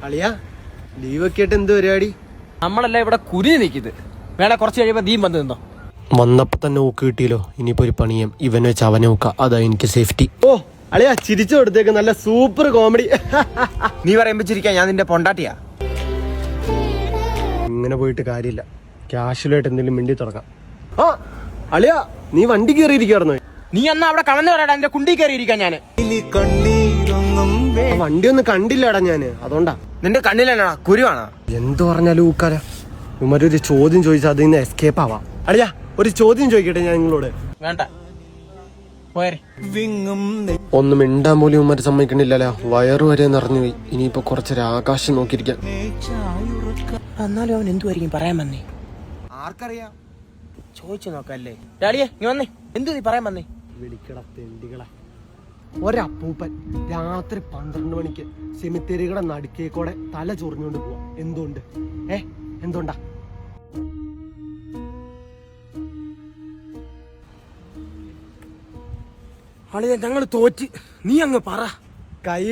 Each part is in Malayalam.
അളിയാ ലീവ് ഒക്കെ ആയിട്ട് എന്ത് പരിപാടി? നമ്മളെല്ലാം ഇവിടെ കുരിഞ്ഞു നിൽക്കുന്നത്. വേണേ കുറച്ച് കഴിയുമ്പോ നീ വന്ന് നിന്നോ. വന്നപ്പോ തന്നെ ഊക്ക് കിട്ടിയല്ലോ. ഇനിയിപ്പോ ഒരു പണിയും ഇവനെ വെച്ച് അവനെ ഊക്ക. അതാ എനിക്ക് സേഫ്റ്റി. ഓ അളിയാ ചിരിച്ചു കൊടുത്തേക്ക്. നല്ല സൂപ്പർ കോമഡി. നീ പറയുമ്പോ ചിരിക്കാൻ ഞാൻ നിന്റെ പൊണ്ടാട്ടിയാ. ഇങ്ങനെ പോയിട്ട് കാര്യമില്ല. ക്യാഷ്വലായിട്ട് എന്തെങ്കിലും മിണ്ടി തുറക്കാം. ആ അളിയാ നീ വണ്ടി കയറിയിരിക്കുവായിരുന്നോ? നീ എന്നാ അവിടെ കടന്നു വരാടാ. എന്റെ കുണ്ടി കയറിയിരിക്കാൻ ഞാന്. വണ്ടി ഒന്നും കണ്ടില്ലടാ ഞാന്. അതുകൊണ്ടാ. നിന്റെ കണ്ണിലെന്നാ കുരുവാണോ? എന്ത് പറഞ്ഞാലും ഊക്കാല. ഇവന്മാരൊരു ചോദ്യം ചോദിച്ചാൽ അതിൽ നിന്ന് എസ്കേപ്പ് ആവാം. അളിയാ ഒരു ചോദ്യം ചോദിക്കട്ടെ ഞാൻ നിങ്ങളോട്? വേണ്ട പോരെ. ഒന്നും മിണ്ടാൻ പോലും ഇവന്മാര് സമ്മതിക്കണില്ലല്ലോ. വയറു വരെ നിറഞ്ഞു പോയി. ഇനിയിപ്പോ കുറച്ചൊരു ആകാശം നോക്കിയിരിക്കാം. എന്നാലും അവൻ എന്തുവായിരിക്കും പറയാൻ വന്നേ? ആർക്കറിയാം? ചോദിച്ചു നോക്കല്ലേ. ഡാഡിയെ നീ വന്നേ. എന്തു നീ പറയാൻ വന്നേ? വിളിക്കട തെണ്ടികളെ. ഒരപ്പൂപ്പൻ രാത്രി 12 മണിക്ക് സെമിത്തേരികളുടെ നടുക്കേക്കൂടെ തല ചൊറിഞ്ഞുകൊണ്ട് പോവാ. എന്തുകൊണ്ട്? എന്തുകൊണ്ടാ? ആളിയെ ഞങ്ങൾ തോറ്റ്. നീ അങ്ങ് പറ. കൈ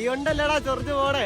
കൊണ്ടല്ലടാ ചൊറിഞ്ഞു പോണേ.